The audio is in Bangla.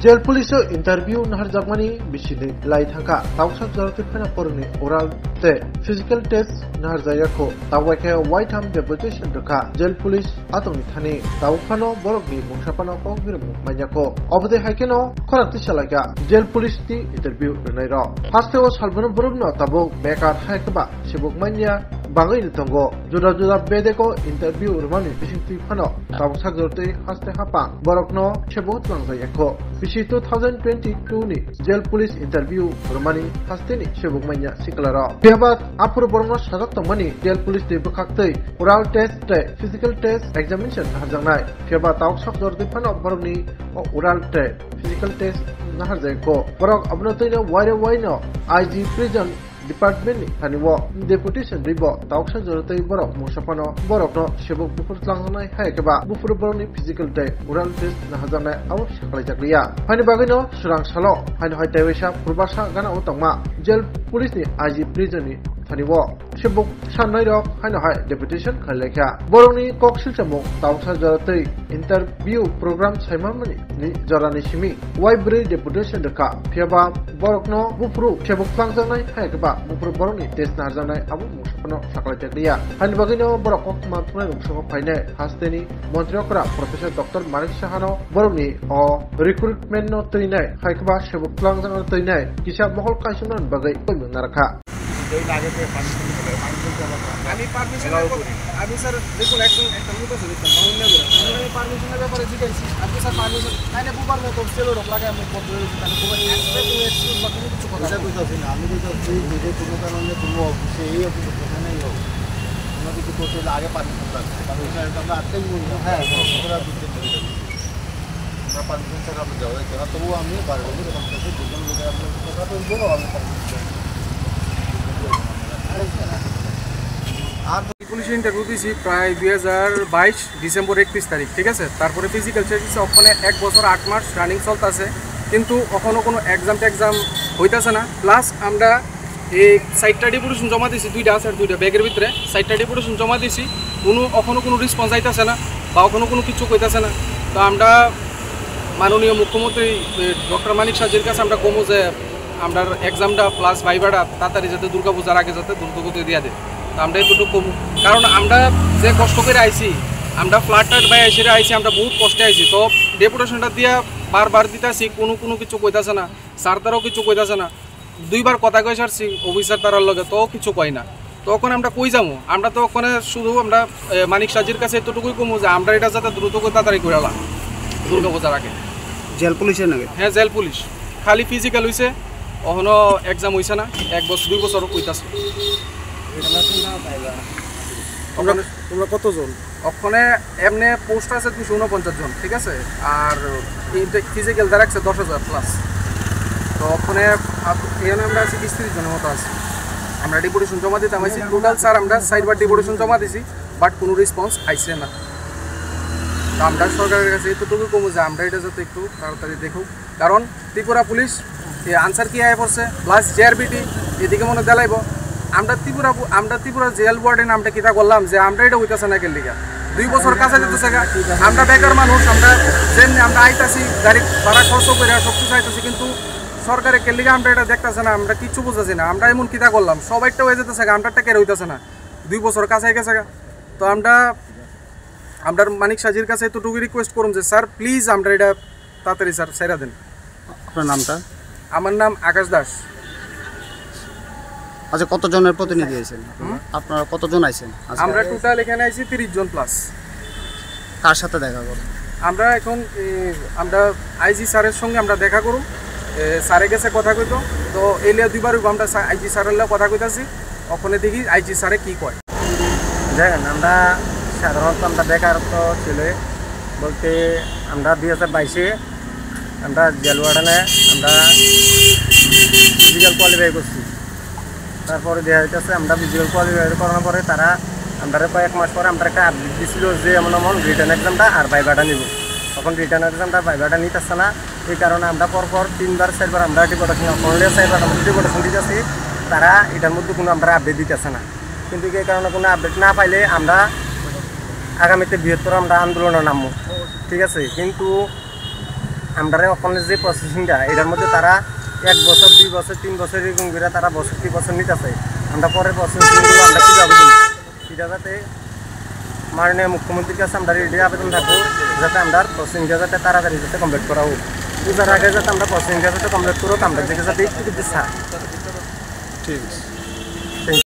जेल पुलिस इंटरव्यू नहर जगमानी बिसिनि लाई थांखा तावसा जरति फेना परनि ओराल ते फिजिकल टेस्ट नहर जायखौ तावैखे वाइट हाम डेपुटेशन रखा जेल पुलिस आतंनि थानि तावफानो बरकनि मुंसापानो पंगिर माइयाखौ अबदे हाइकेनो खराति सालायगा जेल पुलिस नि इंटरव्यू रनाय र फास्टेव सालबनो बरकनो ताबो बेकार हाइकबा सिबुक माइया बागै दंगो जुदा जुदा बेदेको इंटरव्यू रमानि बिसिंति फानो तावसा जरति हास्ते हापा बरकनो सेबोत लांजायखौ बिसि 2022 नि जेल पुलिस इंटरव्यू रमानि हास्तेनि सेबुक माइया सिकलार बेबाद आफुर बरनो साजक तंमानि जेल पुलिस नि बखाक्तै ओराल टेस्ट ते फिजिकल टेस्ट एग्जामिनेशन हारजांनाय बेबा तावसा जरति फानो बरकनि ओराल ते फिजिकल टेस्ट नाहारजायखौ बरक अबनतैनो वाइनो आईजी प्रिजन डिपार्टमेंट थानिवो डेपुटेशन रिबो तावसा जरतै बरक मुसापानो बरकनो सेबुक बुफुर लांजानाय हायकेबा बुफुर बरकनि फिजिकल टे ओराल टेस्ट नाहाजानाय आव साखलाय जागलिया फानि बागैनो सुरां सालो फानि हाय टेवेसा पुरबासा गाना उतंमा जेल पुलिसनि आईजी प्रिजननि थानिवो सेबुक साननाय रक हायनो हाय डेपुटेशन खालायखा बरकनि कक्सिल चमु तावसा जरतै इंटरव्यू प्रोग्राम साइमामनि नि जरानि सिमी वाइब्रे डेपुटेशन रखा फेबा बरकनो बुफुरु सेबुक लांजानाय हायकेबा बुफुर बरकनि टेस्ट नाहाजानाय आव मुसापानो साखलाय जागलिया फानि बागैनो बरक माथुनाय रुमसखौ फायने हास्तेनि मन्त्रिफोरा प्रोफेसर डॉक्टर मानिक साहानो बरकनि रिक्रुटमेन्ट नो तैनाय हायकेबा सेबुक लांजानाय तैनाय किसा महल काइसुनन बागै कयमन नारखा আমি পারমিশন আমি স্যার দেখুন একটা মুখ আছে দেখুন আমি পারমিশনের ব্যাপারে জিজ্ঞাসি আপনি স্যার পারমিশন আইনে বুবার মে তো সেলো রক লাগে আমি পদ ধরে তাহলে বুবার এক্সপেক্ট বা কোনো কিছু কথা কইতাছি না আমি কইতাছি যে কোনো কারণে কোনো অফিসে এই অফিসে প্রধানই হোক আমরা কিছু করতে আগে পারমিশন লাগবে কারণ এটা আমরা আটটাই বলবো হ্যাঁ আমরা দিতে পারি আমরা পারমিশন ছাড়া আমরা যাওয়া যায় না তবুও আমি পারবো এরকম কাছে দুজন লোকের আপনার কথা বলবো আমি পারমিশন আর পুলিশ ইন্টারভিউ দিয়েছি প্রায় 2022 ডিসেম্বর 31 তারিখ ঠিক আছে তারপরে ফিজিক্যাল চেক ওখানে 1 বছর 8 মাস রানিং চলতেছে কিন্তু এখনো কোনো এক্সাম হইতাছে না প্লাস আমরা এই সাইটটা ডেপুটেশন জমা দিয়েছি দুইটা আছে আর দুইটা ব্যাগের ভিতরে সাইটটা ডেপুটেশন জমা দিয়েছি এখনো কোনো রেসপন্স আইতাছে না বা এখনো কোনো কিছু কইতাছে না তো আমরা মাননীয় মুখ্যমন্ত্রী ডক্টর মানিক সাহের কাছে আমরা কমো যে আমরা এক্সামটা প্লাস ভাইভাটা তাড়াতাড়ি যাতে দুর্গাপূজার আগে যাতে দ্রুতগতি দিয়ে দেয় তো আমরা একটু কম কারণ আমরা যে কষ্ট করে আইছি আমরা ফ্ল্যাট বাই আইছি আমরা বহুত কষ্টে আইছি তো ডেপুটেশনটা দিয়ে বারবার দিতেছি কোনো কিছু কইতাছে না স্যার তারাও কিছু কইতাছে না দুইবার কথা কই সারছি অফিসার তারার লগে তো কিছু কয় না তখন আমরা কই যাবো আমরা তো ওখানে শুধু আমরা মানিক সাজির কাছে এতটুকুই কমু যে আমরা এটা যাতে দ্রুত তাড়াতাড়ি করে এলাম দুর্গাপূজার আগে জেল পুলিশের নাকি হ্যাঁ জেল পুলিশ খালি ফিজিক্যাল হয়েছে ওখানো এক্সাম হয়েছে না 1 বছর 2 বছর কইতাছে তোমরা কতজন ওখানে এমনি পোস্ট আছে 249 জন ঠিক আছে আর ফিজিক্যাল দ্বারা 10,000 প্লাস তো ওখানে এখানে আমরা আছি 30 জনের মতো আছি আমরা ডেপুটেশন জমা দিতে আমাইছি টোটাল স্যার আমরা 4বার ডেপুটেশন জমা দিছি বাট কোনো রেসপন্স আইছে না তো আমরা সরকারের কাছে এতটুকু কমু যে আমরা এটা যাতে একটু তাড়াতাড়ি দেখুক কারণ ত্রিপুরা পুলিশ আনসার কি আয় পড়ছে প্লাস জেআরবিটি এদিকে মনে দেলাইব আমরা ত্রিপুরা জেল ওয়ার্ডেন আমরা কিতা করলাম যে আমরা এটা হইতেছে না কেন লিগা 2 বছর কাছে যেতেছে আমরা বেকার মানুষ আমরা আইতাছি গাড়ি ভাড়া খরচ করে সব কিছু আইতাছি কিন্তু সরকারের কেন লিগা আমরা এটা দেখতেছে না আমরা কিছু বুঝাছি না আমরা এমন কিতা করলাম সবাইটা হয়ে যেতেছে আমরাটা কেন হইতেছে না 2 বছর কাছে গেছে তো আমরা মানিক সাজির কাছে এতটুকু রিকোয়েস্ট করুন যে স্যার প্লিজ আমরা এটা তাড়াতাড়ি স্যার সেরা দেন আপনার নামটা আমার নাম আকাশ দাস আচ্ছা কতজনের প্রতিনিধি আছেন আপনারা কতজন আছেন আমরা টোটাল এখানে আইছি 30 জন প্লাস কার সাথে দেখা করব আমরা এখন আমরা আইজি স্যারের সঙ্গে আমরা দেখা করব স্যারের কাছে কথা কইতো তো এলিয়া দুইবার আমরা আইজি স্যারের সাথে কথা কইতাছি ওখানে দেখি আইজি স্যারে কি কয় দেখেন আমরা সাধারণত আমরা বেকারত্ব ছিল বলতে আমরা 2022-এ আমরা জেল ওয়ার্ডেনে আমরা ফিজিক্যাল কোয়ালিফাই করছি তারপরে দেখা যাচ্ছে আমরা ফিজিক্যাল কোয়ালিফাই করানোর পরে তারা আমরা কয়েক মাস পরে আমরা একটা আপডেট দিছিল যে এমন রিটার্ন এক্সামটা আর ভাইভাটা নিব তখন রিটার্ন এক্সামটা ভাইভাটা নিতেছে না এই কারণে আমরা পরপর 3বার 4বার আমরা ডিপোর্টেশন করলে 4বার আমরা ডিপোর্টেশন দিতেছি তারা এটার মধ্যে কোনো আমরা আপডেট দিতেছে না কিন্তু এই কারণে কোনো আপডেট না পাইলে আমরা আগামীতে বৃহত্তর আমরা আন্দোলনে নামবো ঠিক আছে কিন্তু আমরা ওখানে যে প্রসেসিংটা এটার মধ্যে তারা 1 বছর 2 বছর 3 বছর এরকম করে তারা বছর নিতেছে। আমরা পরে প্রসেসিংগুলো আমরা কীভাবে দিই এটা যাতে মাননীয় মুখ্যমন্ত্রীর কাছে আমরা রেডি আবেদন থাকবো যাতে আমরা প্রসেসিংটা যাতে তাড়াতাড়ি যাতে কমপ্লিট করা হোক। পূজার আগে যাতে আমরা প্রসেসিংটা যাতে কমপ্লিট করো আমরা দিকে যাতে একটু ছাড়। ঠিক আছে।